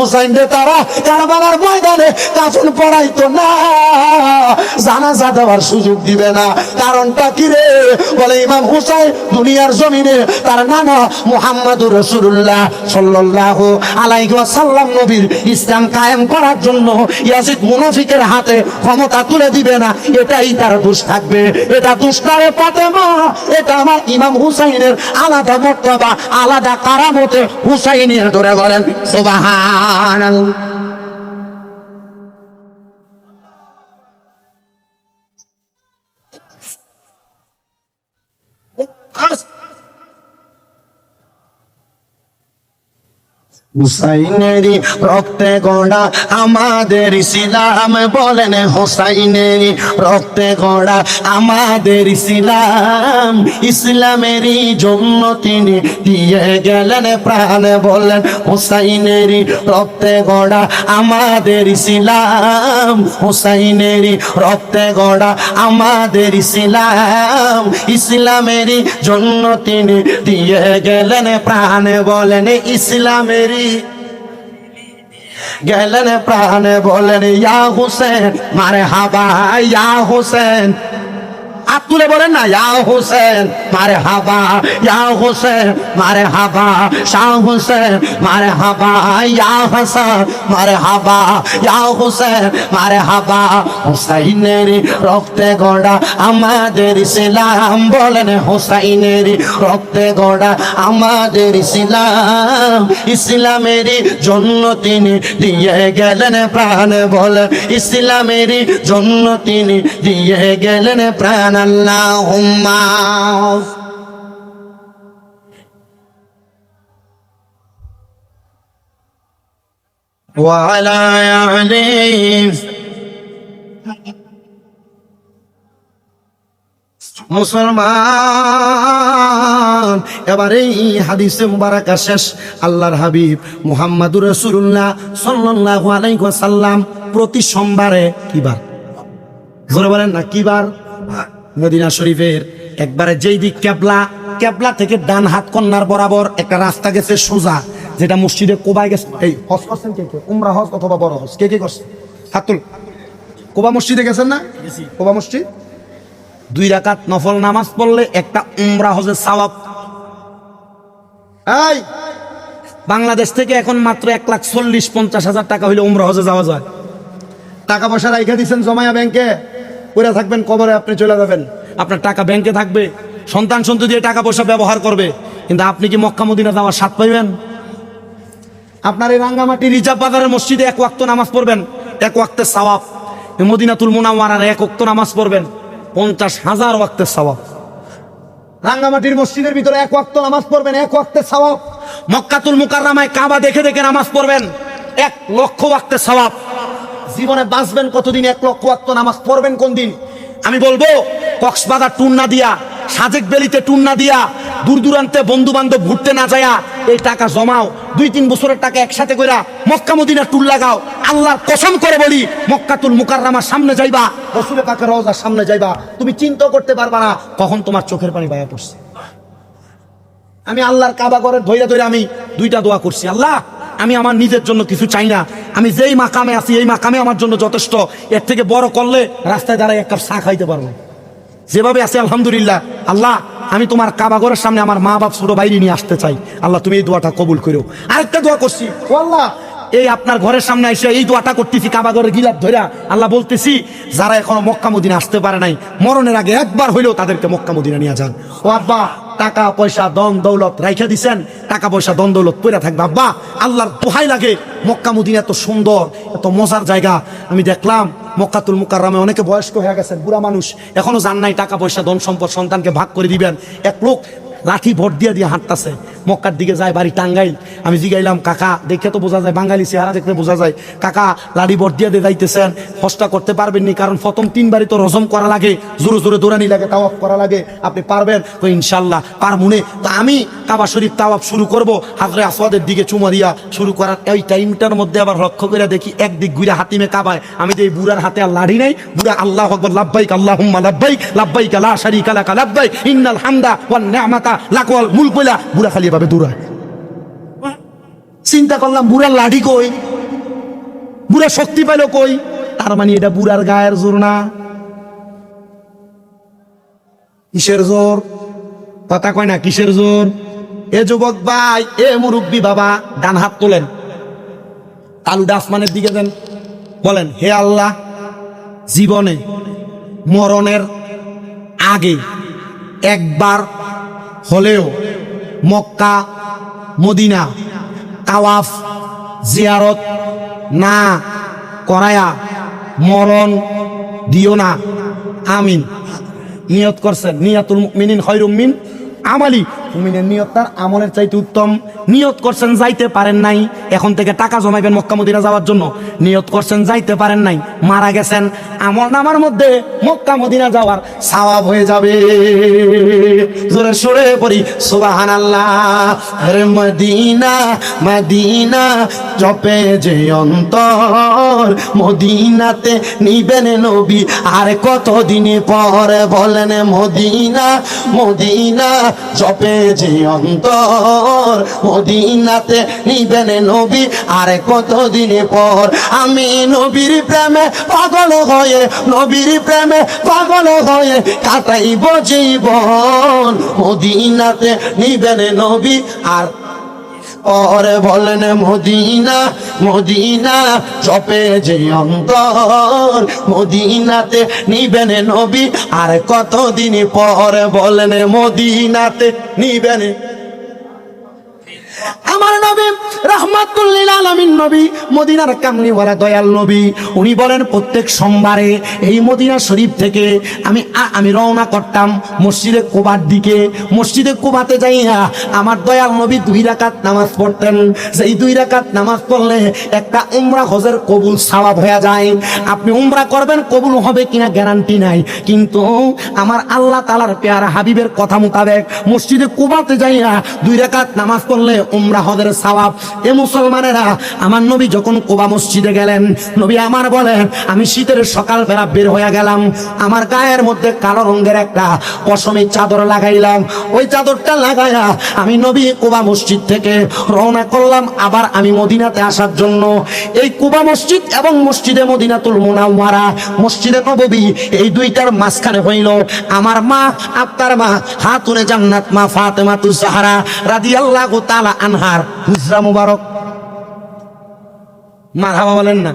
হুসাইনরে তারা কারবালার ময়দানে কাফন পড়াইতো না, জানাজা দেওয়ার সুযোগ দিবে না। কারণটা কি রে? বলে ইমাম হুসাইন দুনিয়ার জমিনে তার নানা মুহাম্মদুর রাসূলুল্লাহ সাল্লাল্লাহু আলাইহি ওয়াসাল্লাম নবীর ইসলাম কায়েম করার জন্য ইয়াজিদ মুনাফিকের হাতে ক্ষমতা তুলে দিবে না, এটাই তার দোষ থাকবে। এটা দোষ নয় ফাতেমা, এটা আমার ইমাম হুসাইনের আলাদা মর্তবা, আলাদা কারামতে হুসাইনের। ধরে বলেন সুবহানাল্লাহ। হুসাইনেরই রক্তে গড়া আমাদের ইসলাম, বলেন হুসাইনেরই রক্তে গড়া আমাদের ইসলাম, ইসলামেরই জন্য তিনি দিয়ে গেলেন প্রাণ, বলেন হুসাইনেরই রক্তে গড়া আমাদের ইসলাম, হুসাইনেরই রক্তে গড়া আমাদের ইসলাম, ইসলামেরই জন্য তিনি দিয়ে গেলেন প্রাণ, বলেন ইসলামেরই গেলেন প্রাণ, বলেন ইয়া হুসেন মারহাবা ইয়া হুসেন। হাত তুলে বলেন না ইয়া হুসেন মারহাবা, ইয়া হুসেন মারহাবা, শাহ হুসেন মারহাবা, ইয়া হাসান মারহাবা, ইয়া হুসেন মারহাবা। হুসাইনের রক্তে গড়া আমাদের ইসলাম, বলেন হুসাইনের রক্তে গড়া আমাদের ইসলাম, ইসলামের জন্য তিনি দিয়ে গেলেন প্রাণ, বলেন ইসলামের জন্য তিনি দিয়ে গেলেন প্রাণ। আল্লাহুম্মা ওয়া আলা আলিহি। মুসলমান, এবারে এই হাদিসে মুবারাকা শেষ। আল্লাহর হাবিব মুহাম্মাদুর রাসূলুল্লাহ সাল্লাল্লাহু আলাইহি ওয়াসাল্লাম প্রতি সোমবারে কিবার, জোরে বলেন না কিবার, মদিনা শরীফের একবারে যেই দিক কেবলা, কেবলা থেকে ডান হাত কন্যার বরাবর একটা রাস্তা গেছে সোজা, যেটা মসজিদে কোবায় গেছে। এই হজ করছেন কে কে? উমরা হজ অথবা বড় হজ কে কে করছে? হাত তুল। কোবা মসজিদে গেছেন না? কোবা মসজিদ 2 রাকাত নফল নামাজ পড়লে একটা উমরা হজের সওয়াব। এই বাংলাদেশ থেকে এখন মাত্র 1,40,50,000 টাকা হইলে উমরা হজে যাওয়া যায়। টাকা পয়সা রাইখা দিচ্ছেন জমায়া ব্যাংকে, পড়ে থাকবেন, কবরে আপনি চলে যাবেন, আপনার টাকা ব্যাংকে থাকবে, সন্তান সন্ততি দিয়ে টাকা পয়সা ব্যবহার করবে, কিন্তু আপনি কি মক্কা মদিনা যাওয়ার স্বাদ পাইবেন? আপনার এই রাঙ্গামাটি রিজার্ভ বাজারের মসজিদে 1 ওয়াক্ত নামাজ পড়বেন, 1 ওয়াক্তের সওয়াব। মদিনাতুল মুনাওয়ারার 1 ওয়াক্ত নামাজ পড়বেন, 50,000 ওয়াক্তের সওয়াব। রাঙ্গামাটির মসজিদের ভিতরে 1 ওয়াক্ত নামাজ পড়বেন, 1 ওয়াক্তের সওয়াব। মক্কাতুল মুকাররমায় কাবা দেখে দেখে নামাজ পড়বেন, 1 লক্ষ ওয়াক্তের সওয়াব। জীবনে বাঁচবেন কতদিন? 1 লক্ষ ওয়াক্ত নামাজ পড়বেন কোন দিন? আমি বলবো কক্সবাজার ট্যুর না দিয়া, সাজেক বেলিতে ট্যুর না দিয়া, দূর দূরান্তে বন্ধু বান্ধব ঘুরতে না যায়া এই টাকা জমাও, 2-3 বছরের টাকা একসাথে কইরা মক্কা মদিনা ট্যুর লাগাও। আল্লাহর কসম করে বলি, মক্কাতুল মুকাররমার সামনে যাইবা, রাসূল পাকের রওজার সামনে যাইবা, তুমি চিন্তা করতে পারবা না কখন তোমার চোখের পানি বাইয়া পড়ছে। আমি আল্লাহর কাবা ঘরে ধইরা ধইরা আমি 2টা দোয়া করছি, আল্লাহ আমি আমার নিজের জন্য কিছু চাই না, আমি যেই মাকামে আছি এই মাকামে আমার জন্য যথেষ্ট, এর থেকে বড় করলে রাস্তায় দাঁড়ায় 1 কাপ চা খাইতে পারবো, যেভাবে আছে আলহামদুলিল্লাহ। আল্লাহ আমি তোমার কাবা ঘরের সামনে আমার মা বাপ ছোট বাইরে নিয়ে আসতে চাই, আল্লাহ তুমি এই দোয়াটা কবুল করো। আরেকটা দোয়া করছি, ও আল্লাহ এই আপনার ঘরের সামনে এসে এই দোয়াটা করতেছি, কাবা ঘরের গিলাপ ধইরা, আল্লাহ বলতেছি যারা এখনো মক্কা মদিনা আসতে পারে নাই, মরণের আগে একবার হইলেও তাদেরকে মক্কা মদিনা নিয়ে যান। ও আব্বা টাকা পয়সা দন দৌলত রাইখা দিছেন, টাকা পয়সা দন দৌলত পড়ে থাকবে আব্বা, আল্লাহর দোহাই লাগে, মক্কা মদিনা এত সুন্দর এত মজার জায়গা। আমি দেখলাম মক্কাতুল মুকাররমে অনেকে বয়স্ক হয়ে গেছেন, বুড়া মানুষ, এখনো জান নাই টাকা পয়সা ধন সম্পদ সন্তানকে ভাগ করে দিবেন। এক লোক লাঠি ভোট দিয়ে দিয়ে হাঁটতেছে, মক্কার দিকে যায়, বাড়ি টাঙ্গাইল। আমি জিগাইলাম কাকা, দেখে তো বোঝা যায়, বাঙালি চেহারা দেখলে বোঝা যায়, কাকা লাঠি ভোট দিয়ে দিয়ে যাইতেছেন, হজটা করতে পারবেন নি? কারণ প্রথম 3 বারই তো রজম করা লাগে, জোরে জোরে দৌড়ানি লাগে, তাওয়াফ করা লাগে, আপনি পারবেন? তো ইনশাল্লাহ পারমুনে। তো আমি কাবা শরীফ তাওয়াফ শুরু করব, হাজরে আসওয়াদের দিকে চুমা দিয়া শুরু করার এই টাইমটার মধ্যে আবার লক্ষ্য করে দেখি একদিক ঘুরে হাতিমে কাবায়, আমি তো এই বুড়ার হাতে আর লাঠি নাই, বুড়া আল্লাহু আকবার লাব্বাইক আল্লাহুম্মা লাব্বাইক লাব্বাইক লা শারীকা লাক লাব্বাইক ইন্নাল হামদা ওয়ান নি'মাতা লাক ওয়াল মুলক, বুড়া খালি এভাবে দৌড়ায়। চিন্তা করলাম বুড়ার লাঠি কই, বুড়া শক্তি পাইল কই? তার মানে এটা বুড়ার গায়ের জোর না, কিসের জোর? কথা কয় না, কিসের জোর? এ যুবক ভাই, এ মুরব্বী বাবা, ডান হাত তোলেন, তালুটা আসমানের দিকে দেন, বলেন হে আল্লাহ, জীবনে মরণের আগে একবার হলেও মক্কা মদিনা তাওয়াফ জিয়ারত না করায়া মরণ দিও না, আমিন। নিয়ত করছেন, নিয়াতুল মুমিনিন খায়রুম মিন আমালি, মুমিনের নিয়ত তার আমলের চাইতে উত্তম। নিয়ত করছেন, যাইতে পারেন নাই, এখন থেকে টাকা জমাইবেন মক্কা মদিনা যাওয়ার জন্য, নিয়ত করছেন, যাইতে পারেন নাই, মারা গেছেন, আমল নামার মধ্যে মক্কা মদিনা যাওয়ার সওয়াব হয়ে যাবে। জোরে সরে পড়ি সুবহানাল্লাহ। আরে মদিনা মদিনা জপে যে অন্তর, মদিনাতে নিবেন নবী আর কতদিন পরে, বলেন মদিনা মদিনা জপে যে অন্তর, মদিনাতে নিবেন নবী আর কতদিন পর। আমি নবীর প্রেমে পাগল হয়ে, নবীর প্রেমে পাগল হয়ে কাটাইব জীবন, মদিনাতে নিবেন নবী আর ওরে, বলেন মদিনা মদিনা জপে যে অন্তর, মদিনাতে নিবেন নবী আর কতদিন পর, বলেন মদিনাতে নিবেন। আমার নবী রাহমাতুল লিল আলামিন নবী, মদিনার কামলি ওয়ালা দয়াল নবী, উনি বলেন প্রত্যেক সোমবারে এই মদিনা শরীফ থেকে আমি রওনা করতাম মসজিদে কুবার দিকে। মসজিদে কুবাতে যাইয়া আমার দয়াল নবী 2 রাকাত নামাজ পড়তেন। সেই 2 রাকাত নামাজ পড়লে একটা উমরা হজের কবুল সওয়াব হয়ে যায়। আপনি উমরা করবেন, কবুল হবে কিনা গ্যারান্টি নাই, কিন্তু আমার আল্লাহ তাআলার পেয়ারা হাবিবের কথা মোতাবেক মসজিদে কুবাতে যাইয়া 2 রাকাত নামাজ পড়লে উমরা হজের সওয়াব। এ মুসলমানেরা, আমার নবী যখন কুবা মসজিদে গেলেন, নবী আমার বলেন আমি শীতের সকাল বেলা বের হয়ে গেলাম, আমার গায়ের মধ্যে কালো রঙের একটা পশমি চাদর লাগাইলাম, ওই চাদরটা লাগাইয়া আমি নবী কুবা মসজিদ থেকে রওনা করলাম আবার আমি মদিনাতে আসার জন্য। এই কুবা মসজিদ এবং মসজিদে মদিনাতুল মুনাওয়ারা, মসজিদে নববী, এই দুইটার মাঝখানে হইল আমার মা, আপনার মা খাতুনে জান্নাত মা ফাতেমাতুজ জাহরা রাদিয়াল্লাহু তাআলা আনহার হুজরা মুবারক। মারহাবা বলেন না।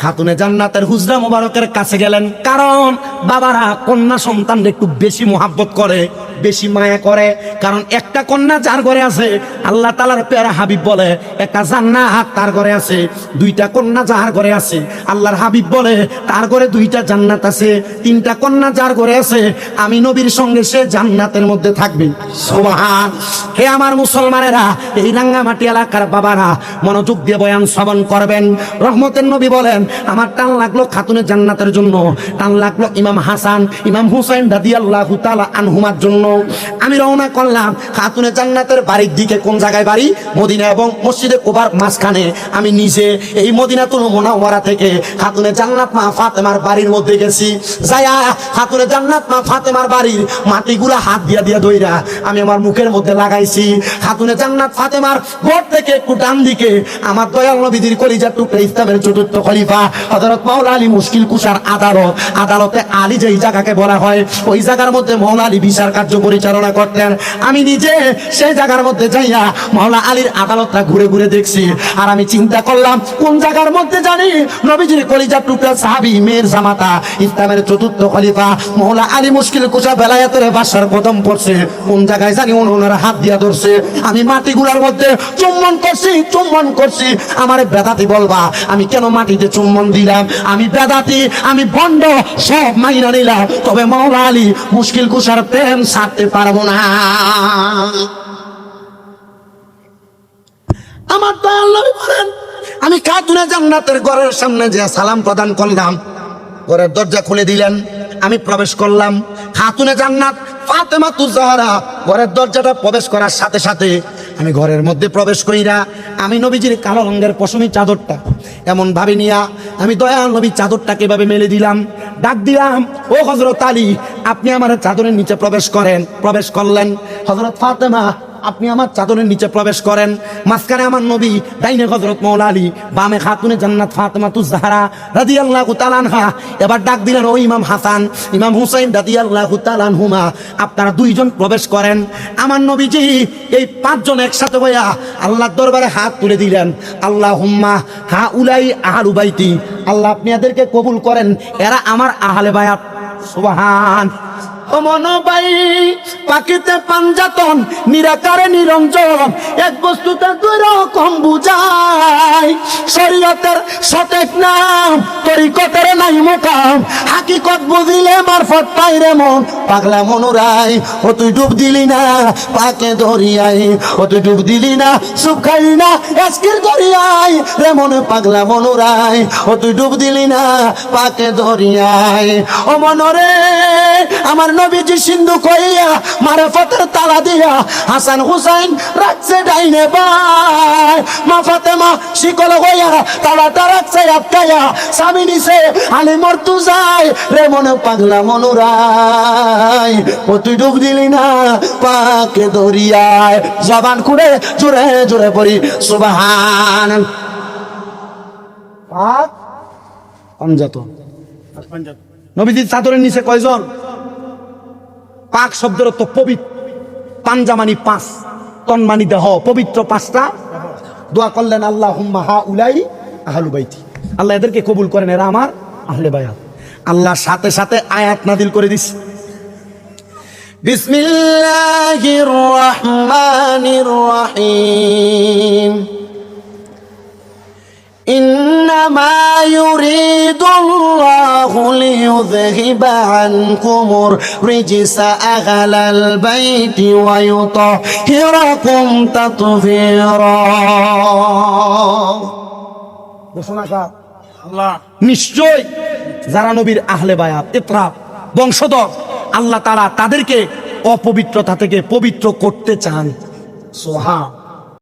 খাতুনে জান্নাতের হুজরা মুবারকের কাছে গেলেন, কারণ বাবারা কন্যা সন্তানদের একটু বেশি মোহাব্বত করে, বেশি মায়া করে, কারণ একটা কন্যা যার ঘরে আছে, আল্লাহ তাআলার পেয়ারা হাবিব বলে একটা জান্নাত তার ঘরে আছে, 2টা কন্যা যার ঘরে আছে, আল্লাহর হাবিব বলে তার ঘরে 2টা জান্নাত আছে, 3টা কন্যা যার ঘরে আছে, আমি নবীর সঙ্গে সে জান্নাতের মধ্যে থাকবে। সুবহান। হে আমার মুসলমানেরা, এই রাঙ্গামাটি এলাকার বাবারা মনোযোগ দিয়ে বয়ান শ্রবণ করবেন। রহমতের নবী বলেন আমার টান লাগলো খাতুনে জান্নাতের জন্য, টান লাগলো ইমাম হাসান ইমাম হুসাইন রাদিয়াল্লাহু তাআলা আনহুমার জন্য। আমি রওনা করলাম খাতুনে জান্নাতের বাড়ির দিকে। কোন জায়গায় বাড়ি? মদিনা এবং মসজিদে কুবার মাঝখানে। আমি নিজে এই মদিনাতুল মুনাওয়ারা থেকে খাতুনে জান্নাত মা ফাতেমার বাড়ির মধ্যে গেছি। যায়া খাতুনে জান্নাত মা ফাতেমার বাড়ির মাটিগুলা হাত দিয়া দিয়া দইরা আমি আমার মুখের মধ্যে লাগাইছি। খাতুনে জান্নাত ফাতেমার ঘর থেকে একটু ডান দিকে আমার দয়াল নবীর কলিজার টুকরা ইসলামের চতুর্থ খলিফা হযরত মাওলা আলী মুশকিল কুশার আদালত, আদালতে আলী যেই জায়গাকে বলা হয়, ওই জায়গার মধ্যে মাওলা আলী বিচার কার্য পরিচালনা করতেন। আমি নিজে সেই জায়গার মধ্যে যাইয়া মাওলা আলীর আদালতটা ঘুরে ঘুরে দেখছি। আর আমি চিন্তা করলাম কোন জায়গার মধ্যে জানি নবীজির কলিজার টুকরা সাহাবী মেয়ের জামাতা ইসলামের চতুর্থ খলিফা মাওলা আলী মুশকিল কুশা বেলায়েতের বাসার কদম পড়ছে, কোন জায়গায় জানি ওনারা হাত দিয়া ধরছে। আমি মাটিগুলার মধ্যে চুম্বন করছি। আমার বেদাতি বলবা আমি কেন মাটিতে চুম্বন দিলাম? আমি বেদাতি, আমি ভণ্ড, সব মাইনা নিলাম, তবে মাওলা আলী মুশকিল কুশার প্রেম ছাড়তে পারবো না। আমার দয়াল নবী বলেন আমি খাতুনে জান্নাতের ঘরের সামনে যে সালাম প্রদান করলাম, ঘরের দরজা খুলে দিলেন, আমি প্রবেশ করলাম। খাতুনে জান্নাত ফাতেমাতুজ জাহরা ঘরের দরজাটা প্রবেশ করার সাথে সাথে আমি ঘরের মধ্যে প্রবেশ কইরা আমি নবীজির কালো রঙের পশমি চাদরটা এমন ভাবে নিয়া আমি দয়াল নবীর চাদরটাকে এভাবে মেলে দিলাম, ডাক দিলাম ও হযরত আলী, আপনি আমার চাদরের নিচে প্রবেশ করেন। প্রবেশ করলেন। হযরত ফাতেমা আপনি আমার চাদরের নিচে প্রবেশ করেন। মাঝখানে আমার নবী, ডাইনে হযরত মাওলা আলী, বামে খাতুনে জান্নাত ফাতেমাতুজ জাহরা রাদিয়াল্লাহু তাআলা আনহা। এবার ডাক দিলেন, ও ইমাম হাসান, ইমাম হুসাইন রাদিয়াল্লাহু তাআলা আনহুমা, আপনারা দুইজন প্রবেশ করেন। আমার নবীজি এই পাঁচজন একসাথে হইয়া আল্লাহর দরবারে হাত তুলে দিলেন, আল্লাহুম্মা হাউলাই আহলু বাইতি, আল্লাহ আপনি এদেরকে কবুল করেন, এরা আমার আহলে বায়াত। সুবহান। ও মনোবাই, পাখিতে পাঞ্জাতন, নিরাকারে নিরঞ্জন, এক বস্তুতে দুই রকম বুঝায়। শরীয়তের সঠিক নাম, তরিকতের নাই মোকাম, হাকিকত বুঝিলে মারফত পাইরে মন। পাগলা মনুরাই, ও তুই ডুব দিলি না পাকে দরিয়ায়, ও তুই ডুব দিলি না সুখ খাইলি না এসকির দরিয়ায় রে মনে। পাগলা মনুরাই, ও তুই ডুব দিলি না পাকে দরিয়ায়। ও মনরে, আমার নবীজি সিন্ধু কইয়া মারফতের তালা দিয়া হাসান হুসাইন রাখছে ডাইনে বাই। মা ফাতেমা শিকল হইয়া তালাটা রাখছে আটকাইয়া, স্বামী নিছে আলী মরতু যায় রে মনে। পাগলা মনুরাই, ও তুই ডুব দিলি না পাকে দরিয়ায়। জবান খুঁড়ে জোরে জোরে পড়ি সুবহান। পাক পাঞ্জাতন, নবীজির চাদরের নিচে কয়জন? পাক শব্দের অর্থ পবিত্র, পাঞ্জা মানি পাঁচ, তন মানি দেহ, পবিত্র পাঁচটা। দোয়া করলেন, আল্লাহুম্মা হাউলাই আহলু বাইতি, আল্লাহ এদেরকে কবুল করেন, এরা আমার আহলে বায়াত। আল্লাহ সাথে সাথে আয়াত নাযিল করে দিছে, বিসমিল্লাহির রহমানির রহিম। إنما يريد الله ليذهب عنكم الرجس أهل البيت ويطهركم تطهيرا। নিশ্চয় যারা নবীর আহলে বায়াত, ইতরাব, বংশধর, আল্লাহ তাআলা তাদেরকে অপবিত্রতা থেকে পবিত্র করতে চান। সুবহান।